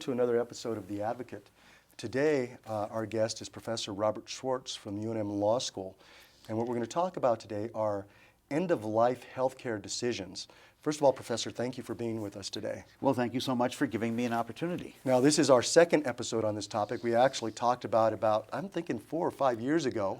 to another episode of The Advocate. Today, our guest is Professor Robert Schwartz from UNM Law School, and what we're going to talk about today are end-of-life healthcare decisions. First of all, Professor, thank you for being with us today. Well, thank you so much for giving me an opportunity. Now, this is our second episode on this topic. We actually talked about I'm thinking 4 or 5 years ago,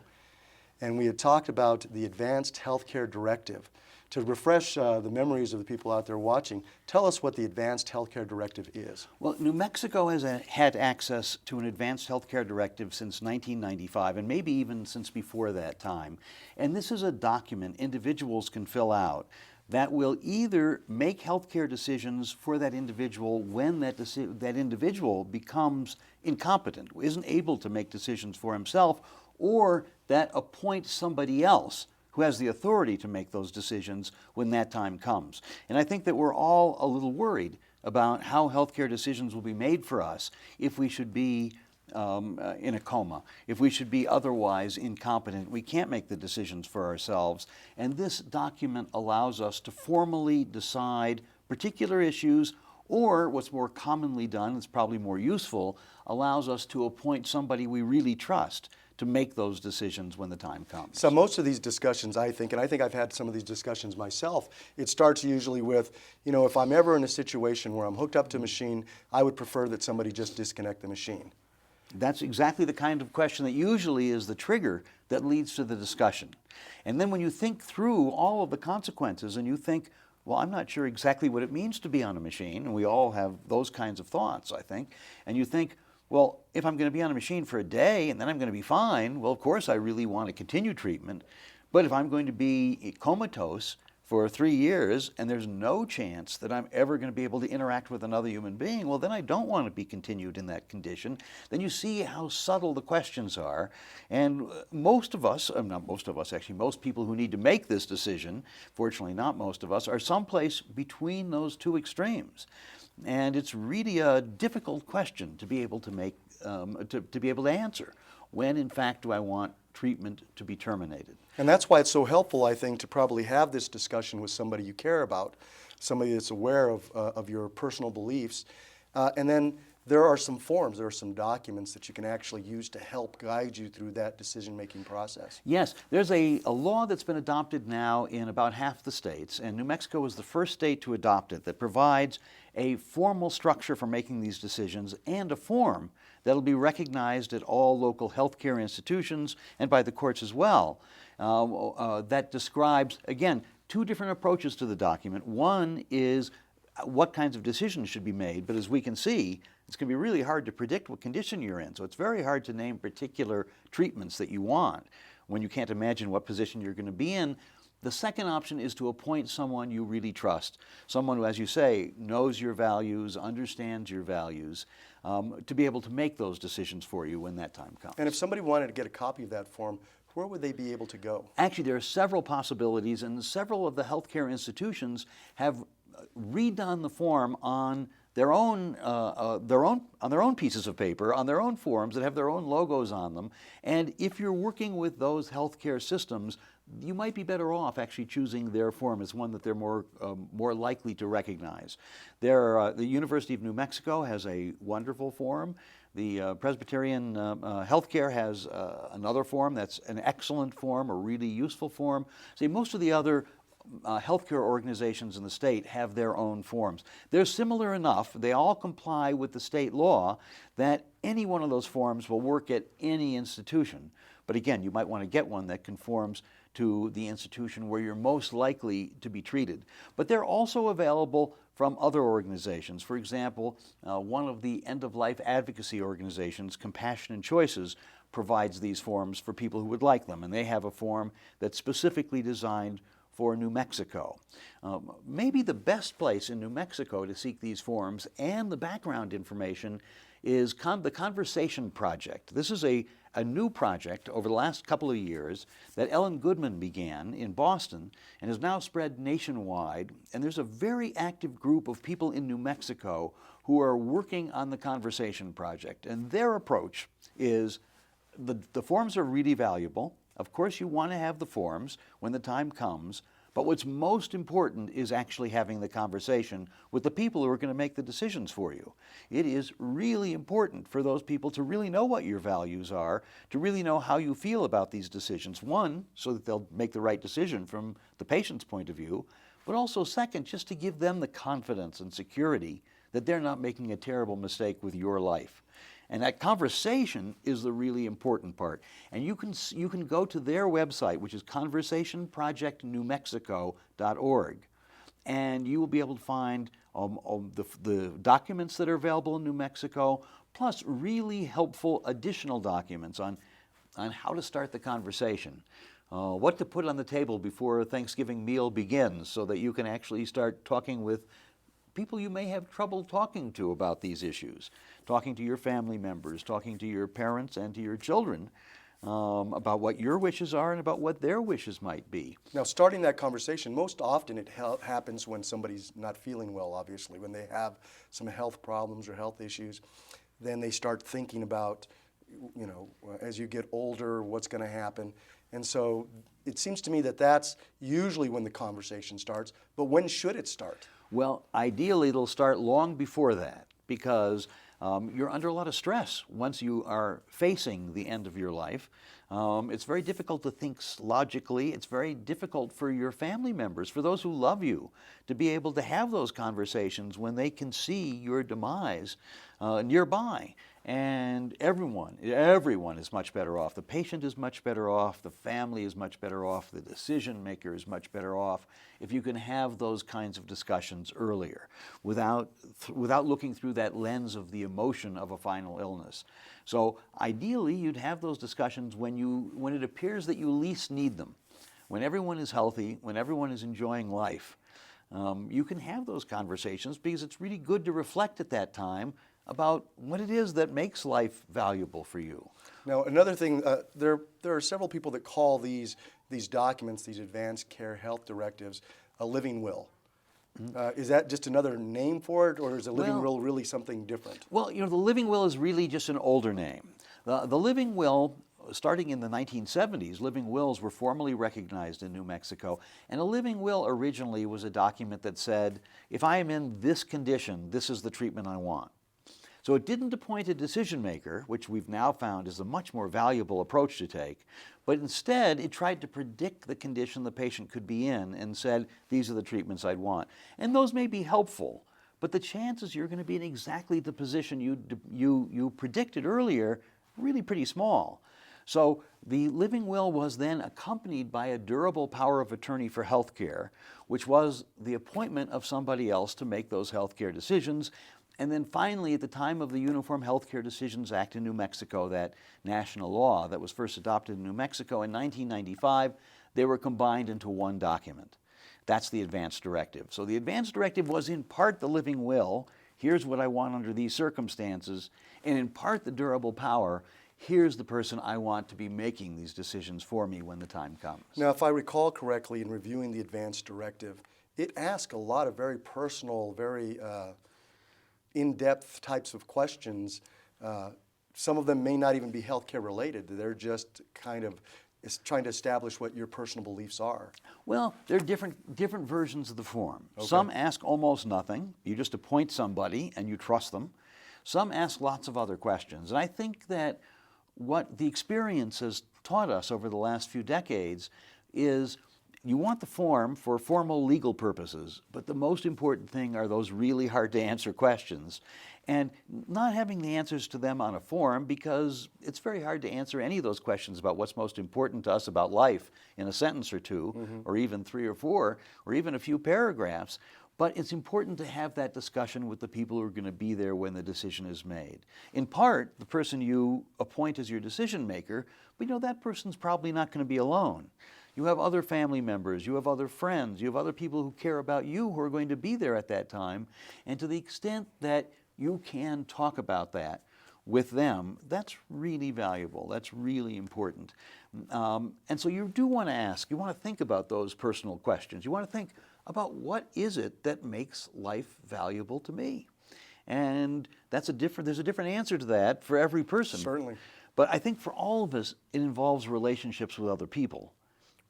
and we had talked about the Advanced Healthcare Directive. To refresh the memories of the people out there watching, tell us what the Advanced Healthcare Directive is. Well, New Mexico has had access to an Advanced Healthcare Directive since 1995, and maybe even since before that time. And this is a document individuals can fill out that will either make healthcare decisions for that individual when that individual becomes incompetent, isn't able to make decisions for himself, or that appoints somebody else who has the authority to make those decisions when that time comes. And I think that we're all a little worried about how healthcare decisions will be made for us if we should be in a coma, if we should be otherwise incompetent. We can't make the decisions for ourselves. And this document allows us to formally decide particular issues, or what's more commonly done, it's probably more useful, allows us to appoint somebody we really trust to make those decisions when the time comes. So most of these discussions, I think, and I think I've had some of these discussions myself, it starts usually with, if I'm ever in a situation where I'm hooked up to a machine, I would prefer that somebody just disconnect the machine. That's exactly the kind of question that usually is the trigger that leads to the discussion. And then when you think through all of the consequences and you think, well, I'm not sure exactly what it means to be on a machine, and we all have those kinds of thoughts, I think, and you think, well, if I'm going to be on a machine for a day and then I'm going to be fine, well, of course I really want to continue treatment. But if I'm going to be comatose for 3 years and there's no chance that I'm ever going to be able to interact with another human being, well, then I don't want to be continued in that condition. Then you see how subtle the questions are. And most of us, not most of us actually, most people who need to make this decision, fortunately not most of us, are someplace between those two extremes. And it's really a difficult question to be able to make, to be able to answer. When, in fact, do I want treatment to be terminated? And that's why it's so helpful, I think, to probably have this discussion with somebody you care about, somebody that's aware of your personal beliefs. And then there are some forms, there are some documents that you can actually use to help guide you through that decision-making process. Yes, there's a law that's been adopted now in about half the states, and New Mexico was the first state to adopt it, that provides a formal structure for making these decisions and a form that'll be recognized at all local healthcare institutions and by the courts as well, that describes, again, 2 different approaches to the document. One is what kinds of decisions should be made, but as we can see, it's going to be really hard to predict what condition you're in, so it's very hard to name particular treatments that you want when you can't imagine what position you're going to be in. The second option is to appoint someone you really trust, someone who, as you say, knows your values, understands your values, to be able to make those decisions for you when that time comes. And if somebody wanted to get a copy of that form, where would they be able to go? Actually, there are several possibilities, and several of the healthcare institutions have redone the form on their own pieces of paper, on their own forms that have their own logos on them. And if you're working with those healthcare systems, you might be better off actually choosing their form as one that they're more likely to recognize. The University of New Mexico has a wonderful form. The Presbyterian Healthcare has another form that's an excellent form, a really useful form. See, most of the other healthcare organizations in the state have their own forms. They're similar enough, they all comply with the state law, that any one of those forms will work at any institution. But again, you might want to get one that conforms to the institution where you're most likely to be treated. But they're also available from other organizations. For example, one of the end-of-life advocacy organizations, Compassion and Choices, provides these forms for people who would like them, and they have a form that's specifically designed for New Mexico. Maybe the best place in New Mexico to seek these forms and the background information is the Conversation Project. This is a new project over the last couple of years that Ellen Goodman began in Boston and has now spread nationwide. And there's a very active group of people in New Mexico who are working on the Conversation Project. And their approach is the forms are really valuable. Of course, you want to have the forms when the time comes, But what's most important is actually having the conversation with the people who are going to make the decisions for you. It is really important for those people to really know what your values are, to really know how you feel about these decisions. One, so that they'll make the right decision from the patient's point of view, but also second, just to give them the confidence and security that they're not making a terrible mistake with your life. And that conversation is the really important part. And you can go to their website, which is conversationprojectnewmexico.org, and you will be able to find the documents that are available in New Mexico, plus really helpful additional documents on how to start the conversation. What to put on the table before a Thanksgiving meal begins so that you can actually start talking with people you may have trouble talking to about these issues, talking to your family members, talking to your parents and to your children about what your wishes are and about what their wishes might be. Now, starting that conversation, most often it happens when somebody's not feeling well, obviously, when they have some health problems or health issues. Then they start thinking about, you know, as you get older, what's going to happen. And so it seems to me that that's usually when the conversation starts, but when should it start? Well, ideally, it'll start long before that because you're under a lot of stress once you are facing the end of your life. It's very difficult to think logically. It's very difficult for your family members, for those who love you, to be able to have those conversations when they can see your demise nearby. And everyone is much better off. The patient is much better off. The family is much better off. The decision maker is much better off if you can have those kinds of discussions earlier without looking through that lens of the emotion of a final illness. So ideally, you'd have those discussions when it appears that you least need them, when everyone is healthy, when everyone is enjoying life. You can have those conversations because it's really good to reflect at that time about what it is that makes life valuable for you. Now, another thing, there are several people that call these documents, these advanced care health directives, a living will. Is that just another name for it, or is a living will really something different? Well, you know, the living will is really just an older name. The living will, starting in the 1970s, living wills were formally recognized in New Mexico. And a living will originally was a document that said, if I am in this condition, this is the treatment I want. So it didn't appoint a decision maker, which we've now found is a much more valuable approach to take, but instead it tried to predict the condition the patient could be in and said, these are the treatments I'd want. And those may be helpful, but the chances you're going to be in exactly the position you predicted earlier, really pretty small. So the living will was then accompanied by a durable power of attorney for health care, which was the appointment of somebody else to make those health care decisions. And then finally, at the time of the Uniform Healthcare Decisions Act in New Mexico, that national law that was first adopted in New Mexico in 1995, they were combined into one document. That's the Advance Directive. So the Advance Directive was in part the living will, here's what I want under these circumstances, and in part the durable power, here's the person I want to be making these decisions for me when the time comes. Now, if I recall correctly in reviewing the Advance Directive, it asked a lot of very personal, very in-depth types of questions. Some of them may not even be healthcare related. They're just kind of trying to establish what your personal beliefs are. Well, there are different versions of the form. Okay. Some ask almost nothing. You just appoint somebody and you trust them. Some ask lots of other questions. And I think that what the experience has taught us over the last few decades is you want the form for formal legal purposes, but the most important thing are those really hard to answer questions. And not having the answers to them on a form, because it's very hard to answer any of those questions about what's most important to us about life in a sentence or two, or even 3 or 4, or even a few paragraphs. But it's important to have that discussion with the people who are going to be there when the decision is made. In part, the person you appoint as your decision maker, but you know that person's probably not going to be alone. You have other family members, you have other friends, you have other people who care about you who are going to be there at that time. And to the extent that you can talk about that with them, that's really valuable. That's really important. And so you do want to ask, you want to think about those personal questions. You want to think about what is it that makes life valuable to me? And there's a different answer to that for every person. Certainly. But I think for all of us, it involves relationships with other people.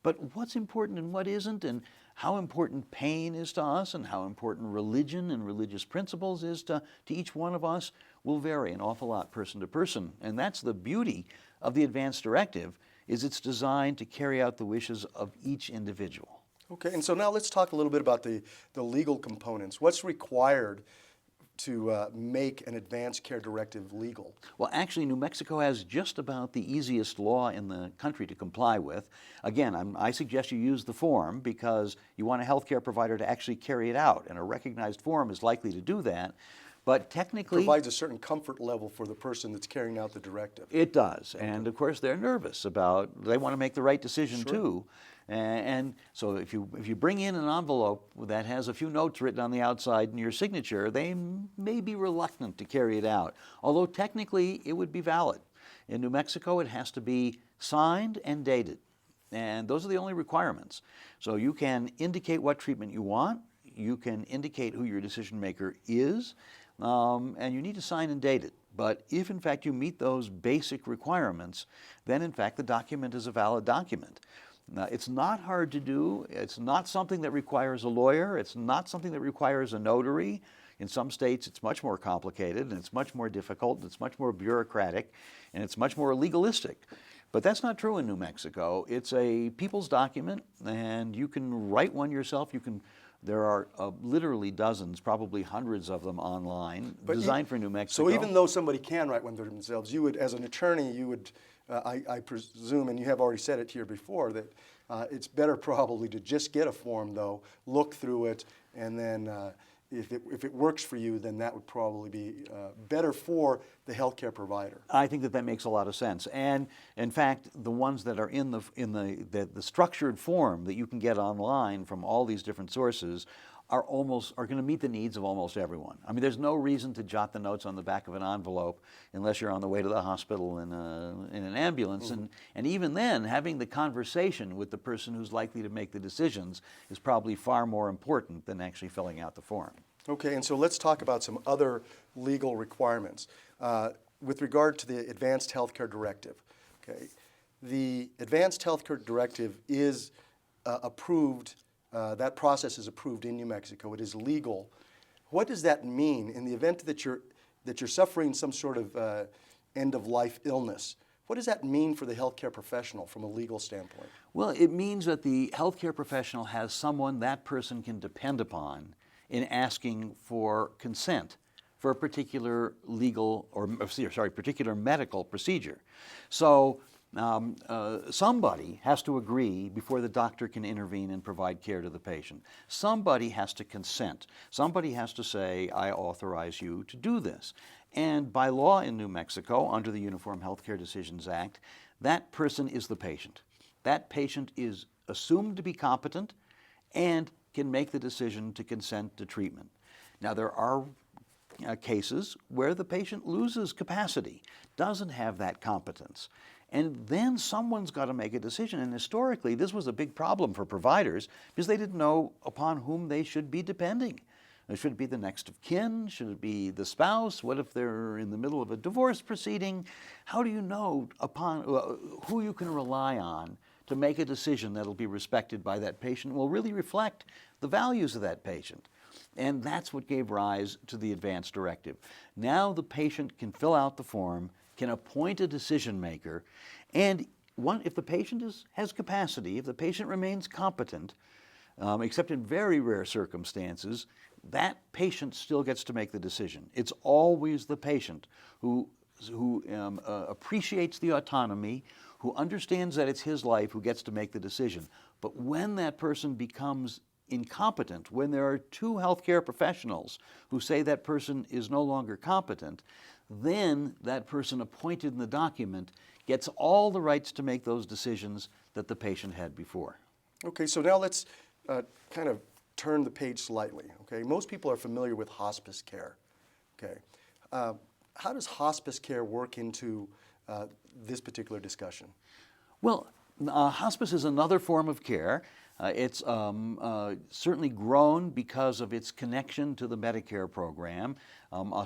But what's important and what isn't, and how important pain is to us and how important religion and religious principles is to each one of us will vary an awful lot person to person. And that's the beauty of the Advance Directive, is it's designed to carry out the wishes of each individual. Okay, and so now let's talk a little bit about the legal components. What's required to make an advance care directive legal? Well, actually, New Mexico has just about the easiest law in the country to comply with. Again, I suggest you use the form because you want a healthcare provider to actually carry it out, and a recognized form is likely to do that. But technically, Provides a certain comfort level for the person that's carrying out the directive. it does. And of course, they're nervous about, they want to make the right decision too. And so if you bring in an envelope that has a few notes written on the outside and your signature, they may be reluctant to carry it out. Although technically it would be valid. In New Mexico, it has to be signed and dated. And those are the only requirements. So you can indicate what treatment you want, you can indicate who your decision maker is, and you need to sign and date it. But if in fact you meet those basic requirements, then in fact the document is a valid document. Now, it's not hard to do. It's not something that requires a lawyer. It's not something that requires a notary. In some states, it's much more complicated, and it's much more difficult, and it's much more bureaucratic, and it's much more legalistic. But that's not true in New Mexico. It's a people's document, and you can write one yourself. There are literally dozens, probably hundreds of them online, designed for New Mexico. So even though somebody can write one themselves, you would, as an attorney, you would, I presume, and you have already said it here before, that it's better probably to just get a form, though, look through it, and then if it works for you, then that would probably be better for the healthcare provider. I think that makes a lot of sense. And in fact, the ones that are in the structured form that you can get online from all these different sources are going to meet the needs of almost everyone. I mean, there's no reason to jot the notes on the back of an envelope unless you're on the way to the hospital in an ambulance. Mm-hmm. And even then, having the conversation with the person who's likely to make the decisions is probably far more important than actually filling out the form. Okay, and so let's talk about some other legal requirements. With regard to the Advanced Healthcare Directive, okay, the Advanced Healthcare Directive is approved. That process is approved in New Mexico. It is legal. What does that mean in the event that you're suffering some sort of end-of-life illness? What does that mean for the healthcare professional from a legal standpoint? Well, it means that the healthcare professional has someone that person can depend upon in asking for consent for a particular particular medical procedure. So somebody has to agree before the doctor can intervene and provide care to the patient. Somebody has to consent. Somebody has to say, I authorize you to do this. And by law in New Mexico, under the Uniform Healthcare Decisions Act, that person is the patient. That patient is assumed to be competent and can make the decision to consent to treatment. Now, there are cases where the patient loses capacity, doesn't have that competence. And then someone's got to make a decision. And historically, this was a big problem for providers because they didn't know upon whom they should be depending. Should it be the next of kin? Should it be the spouse? What if they're in the middle of a divorce proceeding? How do you know upon who you can rely on to make a decision that'll be respected by that patient, will really reflect the values of that patient? And that's what gave rise to the Advance Directive. Now the patient can fill out the form, can appoint a decision maker, and if the patient has capacity, if the patient remains competent, except in very rare circumstances, that patient still gets to make the decision. It's always the patient who appreciates the autonomy, who understands that it's his life, who gets to make the decision. But when that person becomes incompetent, when there are two healthcare professionals who say that person is no longer competent, then that person appointed in the document gets all the rights to make those decisions that the patient had before. Okay, so now let's kind of turn the page slightly. Okay, most people are familiar with hospice care. Okay, how does hospice care work into this particular discussion? Well, hospice is another form of care. It's certainly grown because of its connection to the Medicare program.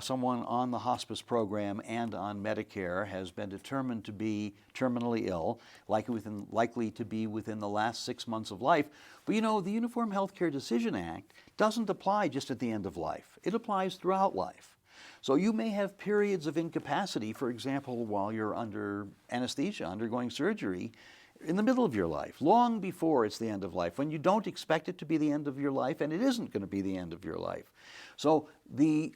Someone on the hospice program and on Medicare has been determined to be terminally ill, likely to be within the last 6 months of life. But you know, the Uniform Healthcare Decision Act doesn't apply just at the end of life. It applies throughout life. So you may have periods of incapacity, for example, while you're under anesthesia, undergoing surgery, in the middle of your life, long before it's the end of life, when you don't expect it to be the end of your life, and it isn't going to be the end of your life. So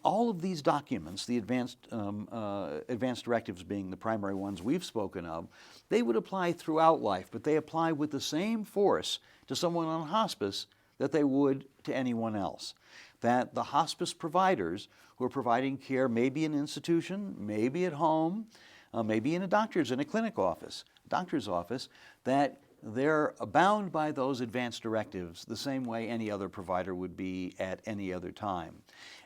all of these documents, the advanced directives being the primary ones we've spoken of, they would apply throughout life, but they apply with the same force to someone on hospice that they would to anyone else. That the hospice providers who are providing care, maybe in an institution, maybe at home, maybe in a clinic office, doctor's office, that they're bound by those advanced directives the same way any other provider would be at any other time.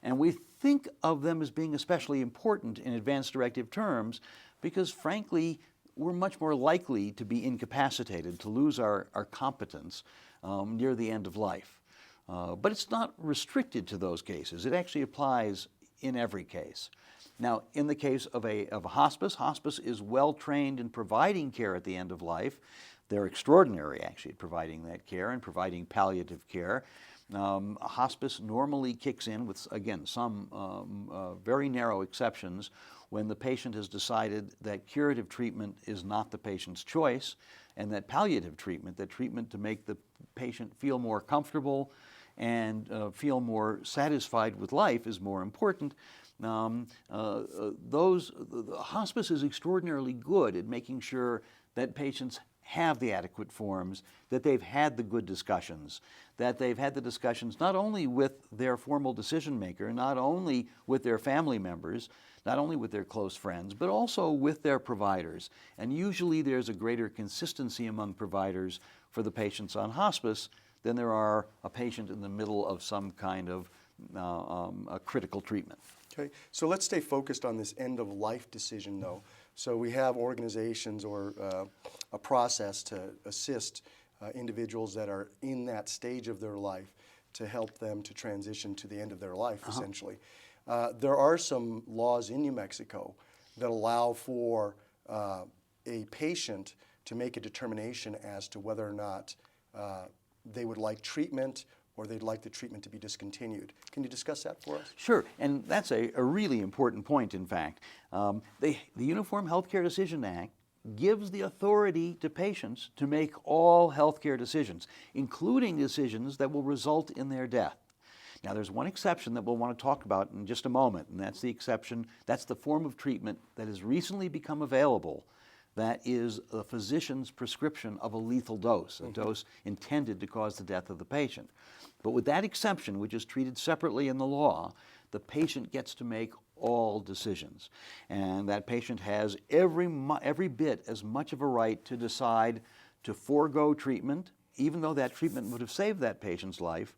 And we think of them as being especially important in advanced directive terms because, frankly, we're much more likely to be incapacitated, to lose our competence near the end of life. But it's not restricted to those cases. It actually applies in every case. Now, in the case of a hospice, hospice is well trained in providing care at the end of life. They're extraordinary, actually, at providing that care and providing palliative care. Hospice normally kicks in with, again, some very narrow exceptions when the patient has decided that curative treatment is not the patient's choice and that palliative treatment, that treatment to make the patient feel more comfortable and feel more satisfied with life, is more important. Hospice is extraordinarily good at making sure that patients have the adequate forms, that they've had the good discussions, that they've had the discussions not only with their formal decision maker, not only with their family members, not only with their close friends, but also with their providers. And usually there's a greater consistency among providers for the patients on hospice than there are a patient in the middle of some kind of a critical treatment. Okay, so let's stay focused on this end-of-life decision, though. So we have organizations or a process to assist individuals that are in that stage of their life to help them to transition to the end of their life, essentially. There are some laws in New Mexico that allow for a patient to make a determination as to whether or not they would like treatment or they'd like the treatment to be discontinued. Can you discuss that for us? Sure, and that's a really important point, in fact. The Uniform Healthcare Decision Act gives the authority to patients to make all healthcare decisions, including decisions that will result in their death. Now, there's one exception that we'll want to talk about in just a moment, and that's the exception, that's the form of treatment that has recently become available that is a physician's prescription of a lethal dose, a dose intended to cause the death of the patient. But with that exception, which is treated separately in the law, the patient gets to make all decisions. And that patient has every bit as much of a right to decide to forego treatment, even though that treatment would have saved that patient's life,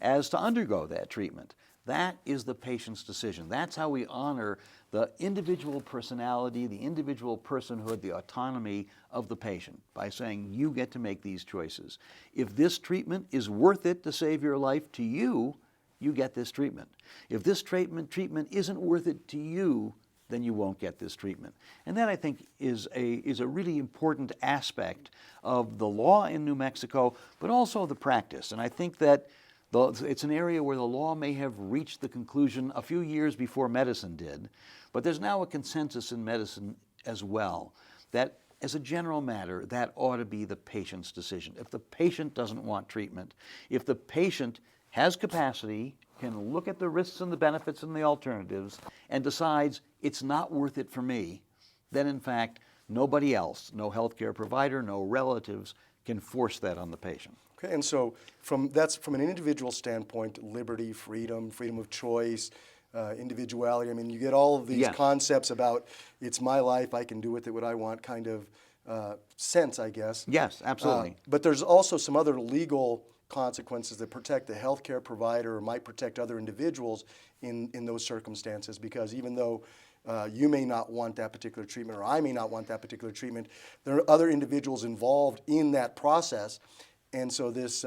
as to undergo that treatment. That is the patient's decision. That's how we honor the individual personality, the individual personhood, the autonomy of the patient, by saying you get to make these choices. If this treatment is worth it to save your life to you, you get this treatment. If this treatment isn't worth it to you, then you won't get this treatment. And that, I think, is a really important aspect of the law in New Mexico, but also the practice. And I think that it's an area where the law may have reached the conclusion a few years before medicine did, but there's now a consensus in medicine as well that, as a general matter, that ought to be the patient's decision. If the patient doesn't want treatment, if the patient has capacity, can look at the risks and the benefits and the alternatives, and decides it's not worth it for me, then in fact, nobody else, no healthcare provider, no relatives, can force that on the patient. Okay, and so that's from an individual standpoint, liberty, freedom of choice, individuality. I mean, you get all of these concepts about it's my life, I can do with it what I want kind of sense, I guess. Yes, absolutely. But there's also some other legal consequences that protect the healthcare provider or might protect other individuals in those circumstances, because even though you may not want that particular treatment or I may not want that particular treatment, there are other individuals involved in that process. And so this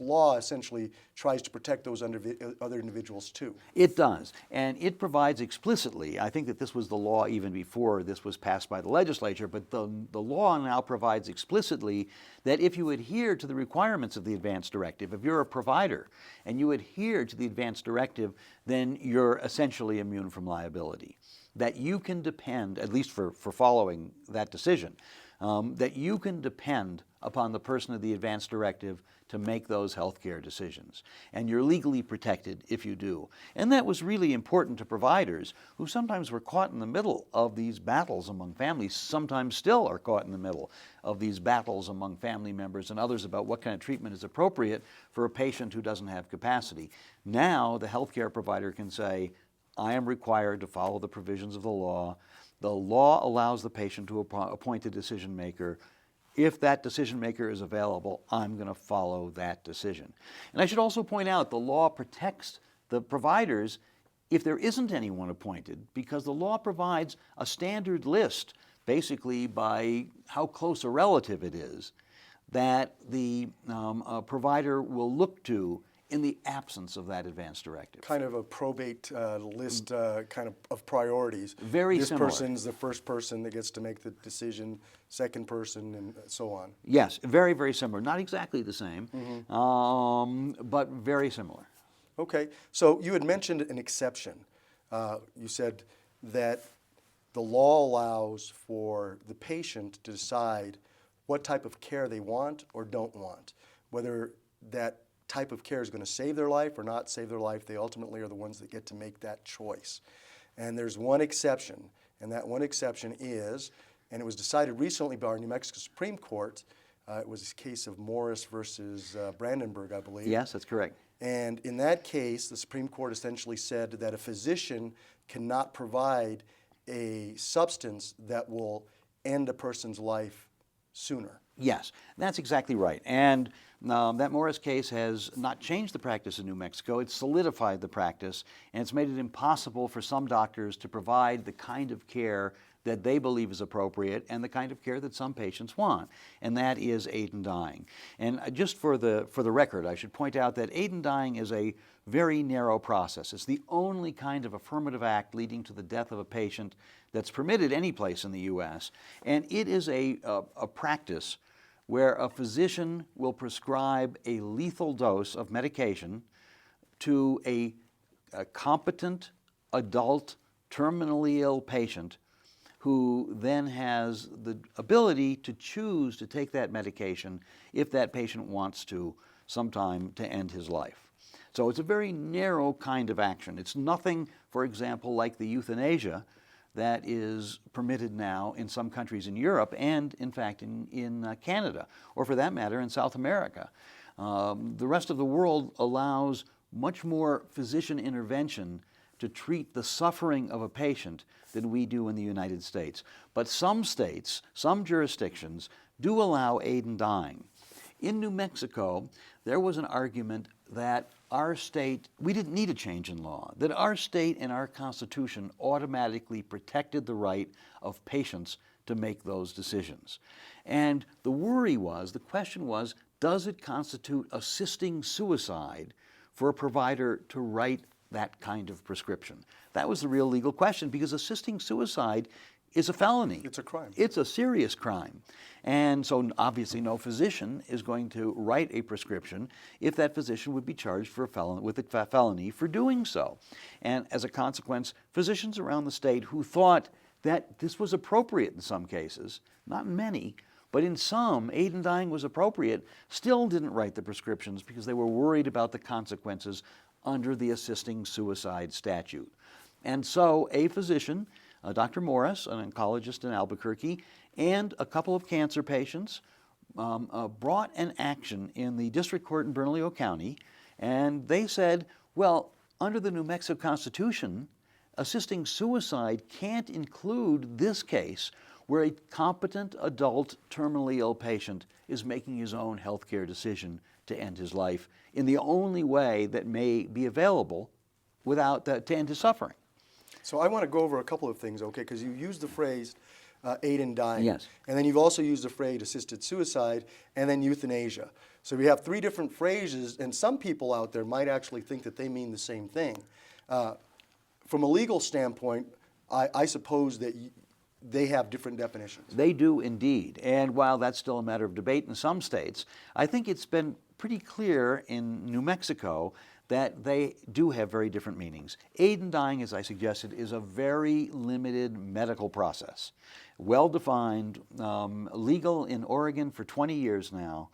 law essentially tries to protect those other individuals too. It does, and it provides explicitly, I think that this was the law even before this was passed by the legislature, but the law now provides explicitly that if you adhere to the requirements of the advance directive, if you're a provider and you adhere to the advance directive, then you're essentially immune from liability. That you can depend, at least for following that decision, that you can depend upon the person of the advance directive to make those health care decisions. And you're legally protected if you do. And that was really important to providers who sometimes were caught in the middle of these battles among families, sometimes still are caught in the middle of these battles among family members and others about what kind of treatment is appropriate for a patient who doesn't have capacity. Now the health care provider can say, I am required to follow the provisions of the law. The law allows the patient to appoint a decision maker. If that decision maker is available, I'm going to follow that decision. And I should also point out the law protects the providers if there isn't anyone appointed, because the law provides a standard list, basically by how close a relative it is, that the provider will look to in the absence of that advance directive. Kind of a probate list kind of priorities. Very similar. This person's the first person that gets to make the decision, second person, and so on. Yes, very, very similar. Not exactly the same, but very similar. Okay, so you had mentioned an exception. You said that the law allows for the patient to decide what type of care they want or don't want, whether that type of care is going to save their life or not save their life. They ultimately are the ones that get to make that choice. And there's one exception, and that one exception is, and it was decided recently by our New Mexico Supreme Court, it was a case of Morris versus Brandenburg, I believe. Yes, that's correct. And in that case, the Supreme Court essentially said that a physician cannot provide a substance that will end a person's life sooner. Yes, that's exactly right. And that Morris case has not changed the practice in New Mexico. It's solidified the practice, and it's made it impossible for some doctors to provide the kind of care that they believe is appropriate and the kind of care that some patients want, and that is aid in dying. And just for the record, I should point out that aid in dying is a very narrow process. It's the only kind of affirmative act leading to the death of a patient that's permitted any place in the U.S., and it is a practice where a physician will prescribe a lethal dose of medication to a competent, adult, terminally ill patient who then has the ability to choose to take that medication if that patient wants to sometime to end his life. So it's a very narrow kind of action. It's nothing, for example, like the euthanasia that is permitted now in some countries in Europe and, in fact, in Canada, or for that matter, in South America. The rest of the world allows much more physician intervention to treat the suffering of a patient than we do in the United States. But some states, some jurisdictions, do allow aid in dying. In New Mexico, there was an argument that our state, we didn't need a change in law, that our state and our Constitution automatically protected the right of patients to make those decisions. And the worry was, the question was, does it constitute assisting suicide for a provider to write that kind of prescription? That was the real legal question, because assisting suicide is a felony. It's a crime. It's a serious crime. And so obviously no physician is going to write a prescription if that physician would be charged for with a felony for doing so. And as a consequence, physicians around the state who thought that this was appropriate in some cases, not in many, but in some, aid in dying was appropriate, still didn't write the prescriptions because they were worried about the consequences under the assisting suicide statute. And so a physician, Dr. Morris, an oncologist in Albuquerque, and a couple of cancer patients brought an action in the district court in Bernalillo County, and they said, well, under the New Mexico Constitution, assisting suicide can't include this case where a competent adult terminally ill patient is making his own health care decision to end his life in the only way that may be available without to end his suffering. So I want to go over a couple of things, okay, because you used the phrase aid in dying. Yes. And then you've also used the phrase assisted suicide and then euthanasia. So we have three different phrases, and some people out there might actually think that they mean the same thing. From a legal standpoint, I suppose that they have different definitions. They do indeed. And while that's still a matter of debate in some states, I think it's been pretty clear in New Mexico that they do have very different meanings. Aid in dying, as I suggested, is a very limited medical process. Well defined, legal in Oregon for 20 years now,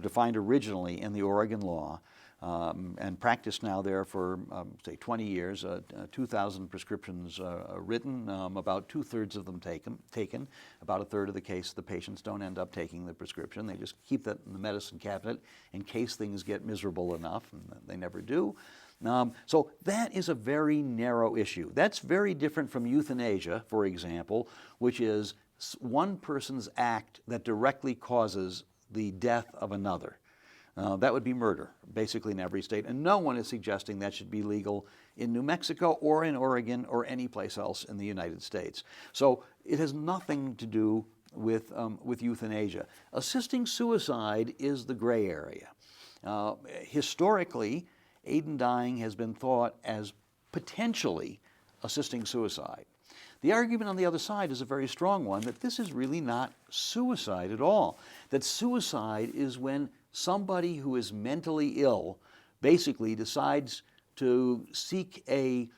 defined originally in the Oregon law, and practiced now there for, say, 20 years, 2,000 prescriptions written, about 2/3 of them taken. About a third of the case, the patients don't end up taking the prescription. They just keep that in the medicine cabinet in case things get miserable enough, and they never do. So that is a very narrow issue. That's very different from euthanasia, for example, which is one person's act that directly causes the death of another. That would be murder, basically, in every state. And no one is suggesting that should be legal in New Mexico or in Oregon or any place else in the United States. So it has nothing to do with euthanasia. Assisting suicide is the gray area. Historically, aid in dying has been thought as potentially assisting suicide. The argument on the other side is a very strong one, that this is really not suicide at all. That suicide is when somebody who is mentally ill basically decides to seek a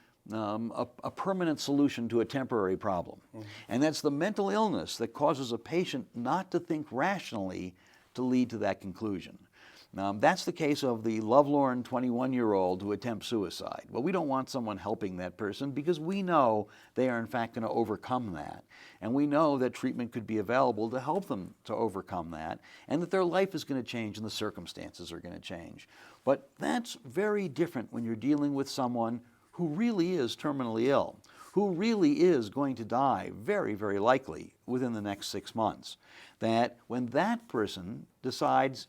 permanent solution to a temporary problem. Mm-hmm. And that's the mental illness that causes a patient not to think rationally to lead to that conclusion. That's the case of the lovelorn 21-year-old who attempts suicide. Well, we don't want someone helping that person because we know they are in fact going to overcome that. And we know that treatment could be available to help them to overcome that, and that their life is going to change and the circumstances are going to change. But that's very different when you're dealing with someone who really is terminally ill, who really is going to die very, very likely within the next 6 months. That when that person decides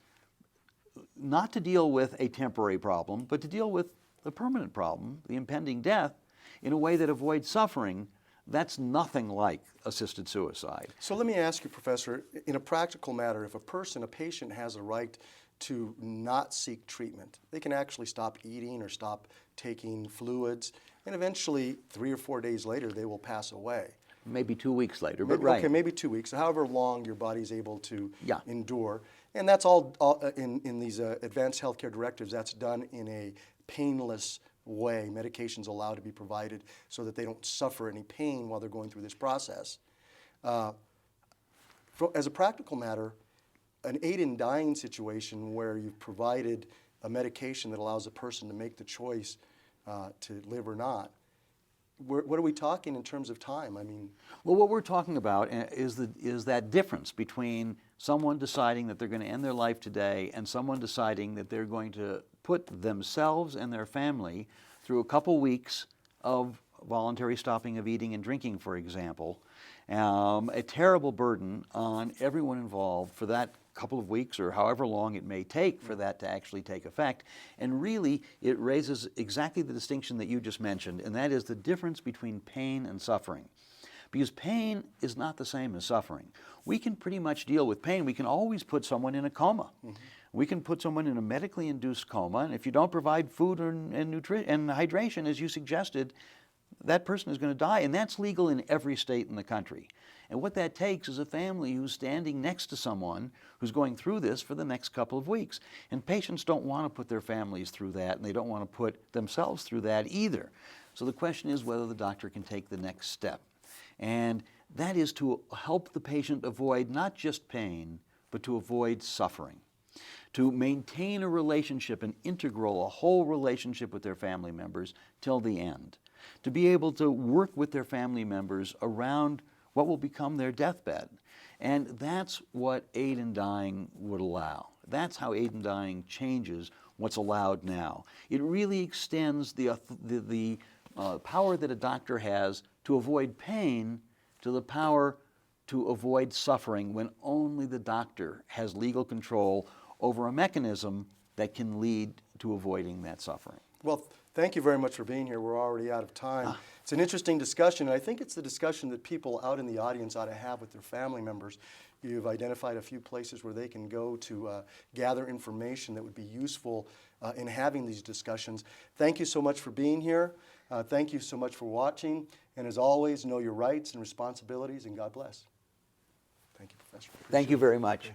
not to deal with a temporary problem, but to deal with the permanent problem, the impending death, in a way that avoids suffering, that's nothing like assisted suicide. So let me ask you, Professor, in a practical matter, if a patient has a right to not seek treatment, they can actually stop eating or stop taking fluids, and eventually 3 or 4 days later they will pass away. Maybe 2 weeks later, but maybe, right. Okay, maybe 2 weeks, however long your body's able to Yeah. endure. And that's all in these advanced healthcare directives, that's done in a painless way. Medication's allowed to be provided so that they don't suffer any pain while they're going through this process. As a practical matter, an aid in dying situation where you've provided a medication that allows a person to make the choice to live or not, what are we talking in terms of time? I mean, well, what we're talking about is that difference between someone deciding that they're going to end their life today and someone deciding that they're going to put themselves and their family through a couple weeks of voluntary stopping of eating and drinking, for example, a terrible burden on everyone involved for that couple of weeks or however long it may take for that to actually take effect. And really, it raises exactly the distinction that you just mentioned, and that is the difference between pain and suffering. Because pain is not the same as suffering. We can pretty much deal with pain. We can always put someone in a coma. Mm-hmm. We can put someone in a medically induced coma, and if you don't provide food and hydration, as you suggested, that person is going to die, and that's legal in every state in the country. And what that takes is a family who's standing next to someone who's going through this for the next couple of weeks. And patients don't want to put their families through that, and they don't want to put themselves through that either. So the question is whether the doctor can take the next step. And that is to help the patient avoid not just pain, but to avoid suffering. To maintain a relationship, an integral, a whole relationship with their family members till the end. To be able to work with their family members around what will become their deathbed. And that's what aid in dying would allow. That's how aid in dying changes what's allowed now. It really extends the power that a doctor has to avoid pain to the power to avoid suffering when only the doctor has legal control over a mechanism that can lead to avoiding that suffering. Well, Thank you very much for being here. We're already out of time. It's an interesting discussion, and I think it's the discussion that people out in the audience ought to have with their family members. You've identified a few places where they can go to gather information that would be useful in having these discussions. Thank you so much for being here. Thank you so much for watching. And as always, know your rights and responsibilities, and God bless. Thank you, Professor. Thank you very much.